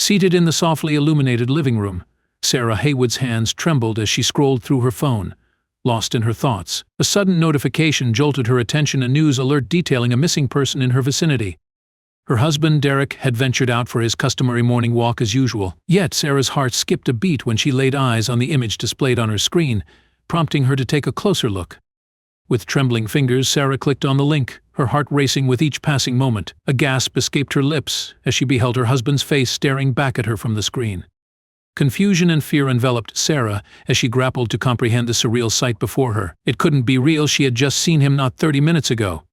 Seated in the softly illuminated living room, Sarah Haywood's hands trembled as she scrolled through her phone, lost in her thoughts. A sudden notification jolted her attention, a news alert detailing a missing person in her vicinity. Her husband, Derek, had ventured out for his customary morning walk as usual. Yet Sarah's heart skipped a beat when she laid eyes on the image displayed on her screen, prompting her to take a closer look. With trembling fingers, Sarah clicked on the link, her heart racing with each passing moment. A gasp escaped her lips as she beheld her husband's face staring back at her from the screen. Confusion and fear enveloped Sarah as she grappled to comprehend the surreal sight before her. It couldn't be real. She had just seen him not 30 minutes ago.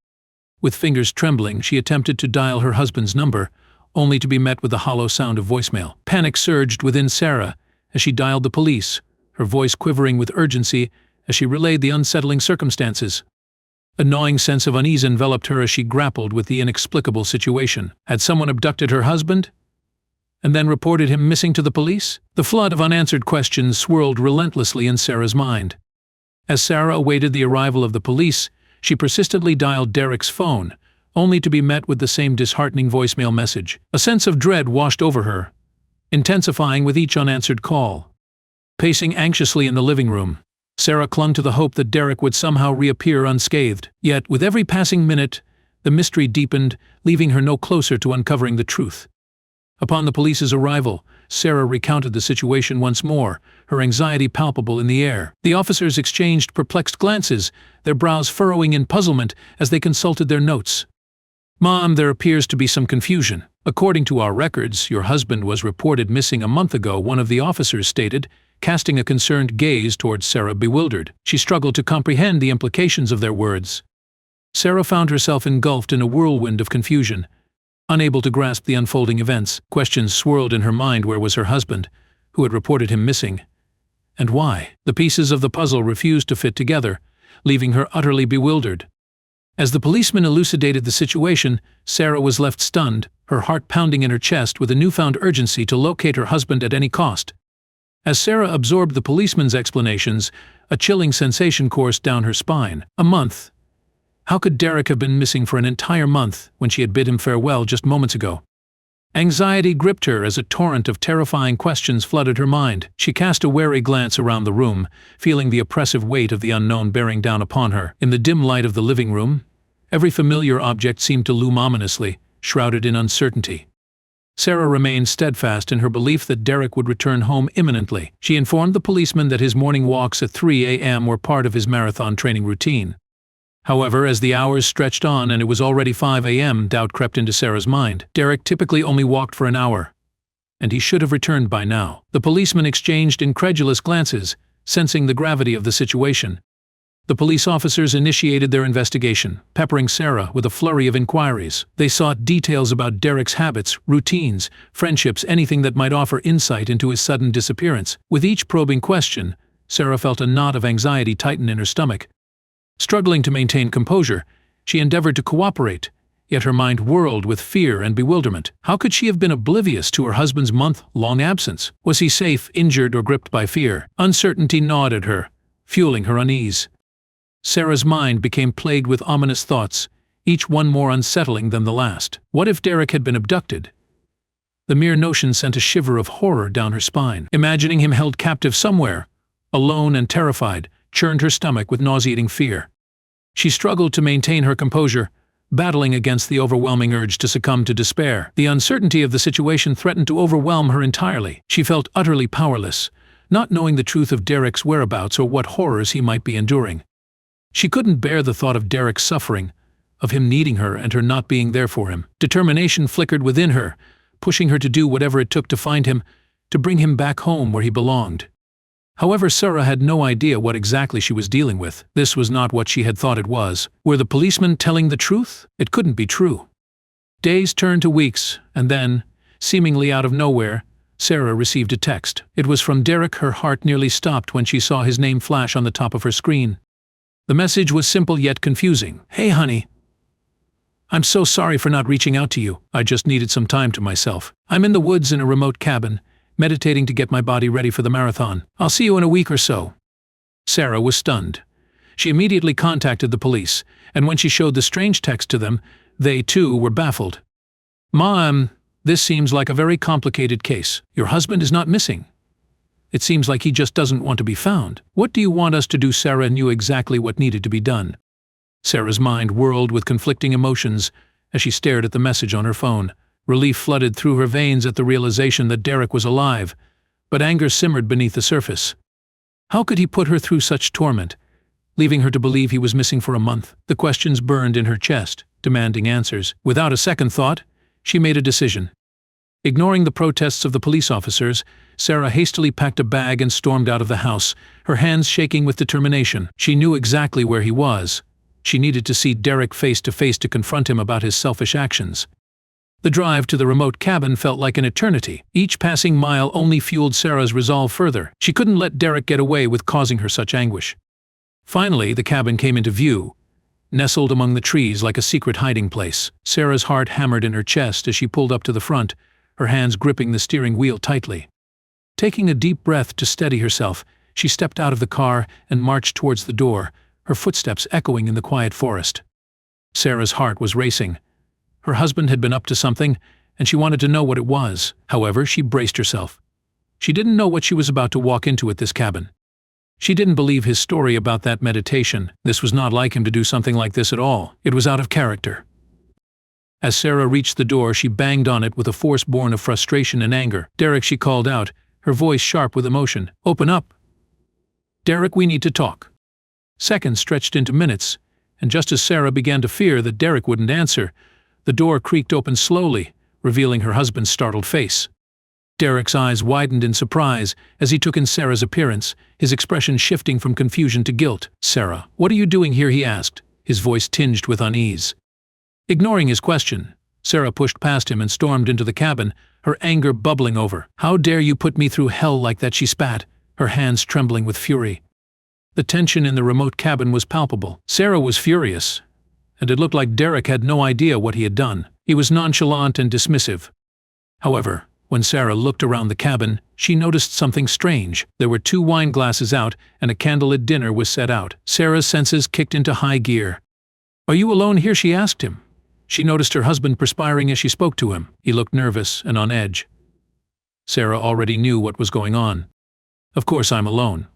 With fingers trembling, she attempted to dial her husband's number, only to be met with the hollow sound of voicemail. Panic surged within Sarah as she dialed the police, her voice quivering with urgency as she relayed the unsettling circumstances. A gnawing sense of unease enveloped her as she grappled with the inexplicable situation. Had someone abducted her husband and then reported him missing to the police? The flood of unanswered questions swirled relentlessly in Sarah's mind. As Sarah awaited the arrival of the police, she persistently dialed Derek's phone, only to be met with the same disheartening voicemail message. A sense of dread washed over her, intensifying with each unanswered call. Pacing anxiously in the living room, Sarah clung to the hope that Derek would somehow reappear unscathed. Yet, with every passing minute, the mystery deepened, leaving her no closer to uncovering the truth. Upon the police's arrival, Sarah recounted the situation once more, her anxiety palpable in the air. The officers exchanged perplexed glances, their brows furrowing in puzzlement as they consulted their notes. "Mom, there appears to be some confusion. According to our records, your husband was reported missing a month ago," one of the officers stated, casting a concerned gaze towards Sarah, bewildered. She struggled to comprehend the implications of their words. Sarah found herself engulfed in a whirlwind of confusion. Unable to grasp the unfolding events, questions swirled in her mind. Where was her husband, who had reported him missing? And why? The pieces of the puzzle refused to fit together, leaving her utterly bewildered. As the policeman elucidated the situation, Sarah was left stunned, her heart pounding in her chest with a newfound urgency to locate her husband at any cost. As Sarah absorbed the policeman's explanations, a chilling sensation coursed down her spine. A month. How could Derek have been missing for an entire month when she had bid him farewell just moments ago? Anxiety gripped her as a torrent of terrifying questions flooded her mind. She cast a wary glance around the room, feeling the oppressive weight of the unknown bearing down upon her. In the dim light of the living room, every familiar object seemed to loom ominously, shrouded in uncertainty. Sarah remained steadfast in her belief that Derek would return home imminently. She informed the policeman that his morning walks at 3 a.m. were part of his marathon training routine. However, as the hours stretched on and it was already 5 a.m., doubt crept into Sarah's mind. Derek typically only walked for an hour, and he should have returned by now. The policeman exchanged incredulous glances, sensing the gravity of the situation. The police officers initiated their investigation, peppering Sarah with a flurry of inquiries. They sought details about Derek's habits, routines, friendships, anything that might offer insight into his sudden disappearance. With each probing question, Sarah felt a knot of anxiety tighten in her stomach. Struggling to maintain composure, she endeavored to cooperate, yet her mind whirled with fear and bewilderment. How could she have been oblivious to her husband's month-long absence? Was he safe, injured, or gripped by fear? Uncertainty gnawed at her, fueling her unease. Sarah's mind became plagued with ominous thoughts, each one more unsettling than the last. What if Derek had been abducted? The mere notion sent a shiver of horror down her spine. Imagining him held captive somewhere, alone and terrified, churned her stomach with nauseating fear. She struggled to maintain her composure, battling against the overwhelming urge to succumb to despair. The uncertainty of the situation threatened to overwhelm her entirely. She felt utterly powerless, not knowing the truth of Derek's whereabouts or what horrors he might be enduring. She couldn't bear the thought of Derek's suffering, of him needing her and her not being there for him. Determination flickered within her, pushing her to do whatever it took to find him, to bring him back home where he belonged. However, Sarah had no idea what exactly she was dealing with. This was not what she had thought it was. Were the policemen telling the truth? It couldn't be true. Days turned to weeks, and then, seemingly out of nowhere, Sarah received a text. It was from Derek. Her heart nearly stopped when she saw his name flash on the top of her screen. The message was simple yet confusing. "Hey, honey. I'm so sorry for not reaching out to you. I just needed some time to myself. I'm in the woods in a remote cabin, meditating to get my body ready for the marathon. I'll see you in a week or so." Sarah was stunned. She immediately contacted the police, and when she showed the strange text to them, they too were baffled. "Mom, This seems like a very complicated case. Your husband is not missing. It seems like he just doesn't want to be found. What do you want us to do?" Sarah knew exactly what needed to be done. Sarah's mind whirled with conflicting emotions as she stared at the message on her phone. Relief flooded through her veins at the realization that Derek was alive, but anger simmered beneath the surface. How could he put her through such torment, leaving her to believe he was missing for a month? The questions burned in her chest, demanding answers. Without a second thought, she made a decision. Ignoring the protests of the police officers, Sarah hastily packed a bag and stormed out of the house, her hands shaking with determination. She knew exactly where he was. She needed to see Derek face to face to confront him about his selfish actions. The drive to the remote cabin felt like an eternity. Each passing mile only fueled Sarah's resolve further. She couldn't let Derek get away with causing her such anguish. Finally, the cabin came into view, nestled among the trees like a secret hiding place. Sarah's heart hammered in her chest as she pulled up to the front, her hands gripping the steering wheel tightly. Taking a deep breath to steady herself, she stepped out of the car and marched towards the door, her footsteps echoing in the quiet forest. Sarah's heart was racing. Her husband had been up to something, and she wanted to know what it was. However, she braced herself. She didn't know what she was about to walk into at this cabin. She didn't believe his story about that meditation. This was not like him to do something like this at all. It was out of character. As Sarah reached the door, she banged on it with a force born of frustration and anger. "Derek," she called out, her voice sharp with emotion. "Open up. Derek, we need to talk." Seconds stretched into minutes, and just as Sarah began to fear that Derek wouldn't answer, the door creaked open slowly, revealing her husband's startled face. Derek's eyes widened in surprise as he took in Sarah's appearance, his expression shifting from confusion to guilt. "Sarah, what are you doing here?" he asked, his voice tinged with unease. Ignoring his question, Sarah pushed past him and stormed into the cabin, her anger bubbling over. "How dare you put me through hell like that?" she spat, her hands trembling with fury. The tension in the remote cabin was palpable. Sarah was furious, and it looked like Derek had no idea what he had done. He was nonchalant and dismissive. However, when Sarah looked around the cabin, she noticed something strange. There were 2 wine glasses out, and a candlelit dinner was set out. Sarah's senses kicked into high gear. "Are you alone here?" she asked him. She noticed her husband perspiring as she spoke to him. He looked nervous and on edge. Sarah already knew what was going on. "Of course I'm alone.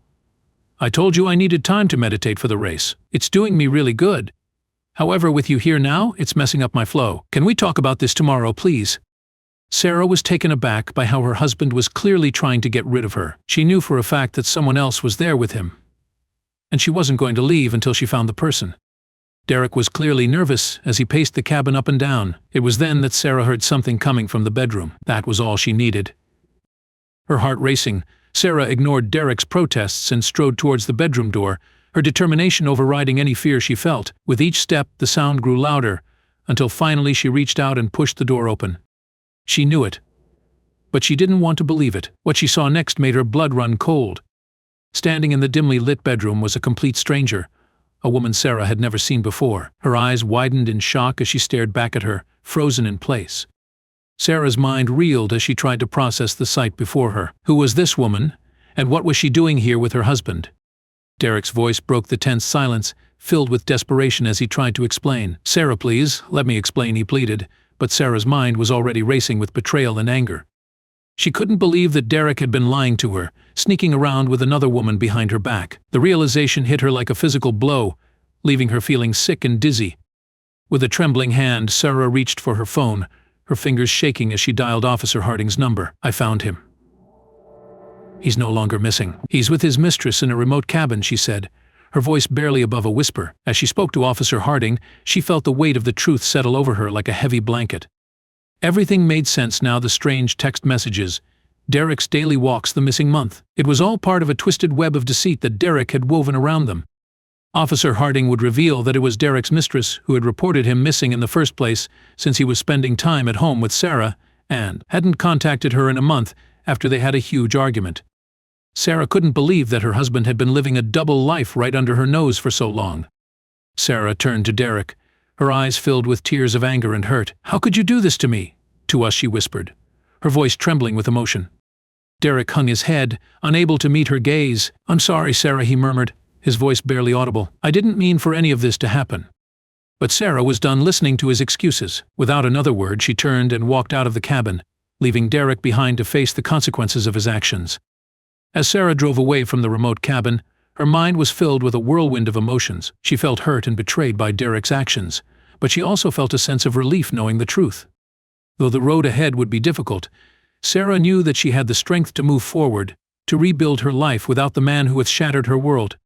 I told you I needed time to meditate for the race. It's doing me really good. However, with you here now, it's messing up my flow. Can we talk about this tomorrow, please?" Sarah was taken aback by how her husband was clearly trying to get rid of her. She knew for a fact that someone else was there with him, and she wasn't going to leave until she found the person. Derek was clearly nervous as he paced the cabin up and down. It was then that Sarah heard something coming from the bedroom. That was all she needed. Her heart racing, Sarah ignored Derek's protests and strode towards the bedroom door, her determination overriding any fear she felt. With each step, the sound grew louder, until finally she reached out and pushed the door open. She knew it, but she didn't want to believe it. What she saw next made her blood run cold. Standing in the dimly lit bedroom was a complete stranger, a woman Sarah had never seen before. Her eyes widened in shock as she stared back at her, frozen in place. Sarah's mind reeled as she tried to process the sight before her. Who was this woman, and what was she doing here with her husband? Derek's voice broke the tense silence, filled with desperation as he tried to explain. "Sarah, please, let me explain," he pleaded, but Sarah's mind was already racing with betrayal and anger. She couldn't believe that Derek had been lying to her, sneaking around with another woman behind her back. The realization hit her like a physical blow, leaving her feeling sick and dizzy. With a trembling hand, Sarah reached for her phone, her fingers shaking as she dialed Officer Harding's number. "I found him. He's no longer missing. He's with his mistress in a remote cabin," she said, her voice barely above a whisper. As she spoke to Officer Harding, she felt the weight of the truth settle over her like a heavy blanket. Everything made sense now. The strange text messages, Derek's daily walks the missing month. It was all part of a twisted web of deceit that Derek had woven around them. Officer Harding would reveal that it was Derek's mistress who had reported him missing in the first place, since he was spending time at home with Sarah and hadn't contacted her in a month after they had a huge argument. Sarah couldn't believe that her husband had been living a double life right under her nose for so long. Sarah turned to Derek, her eyes filled with tears of anger and hurt. "How could you do this to me?" "To us," she whispered, her voice trembling with emotion. Derek hung his head, unable to meet her gaze. "I'm sorry, Sarah," he murmured, his voice barely audible. "I didn't mean for any of this to happen." But Sarah was done listening to his excuses. Without another word, she turned and walked out of the cabin, leaving Derek behind to face the consequences of his actions. As Sarah drove away from the remote cabin, her mind was filled with a whirlwind of emotions. She felt hurt and betrayed by Derek's actions, but she also felt a sense of relief knowing the truth. Though the road ahead would be difficult, Sarah knew that she had the strength to move forward, to rebuild her life without the man who had shattered her world.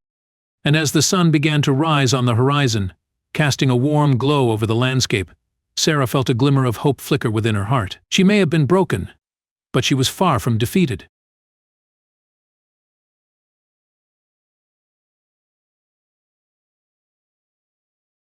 And as the sun began to rise on the horizon, casting a warm glow over the landscape, Sarah felt a glimmer of hope flicker within her heart. She may have been broken, but she was far from defeated.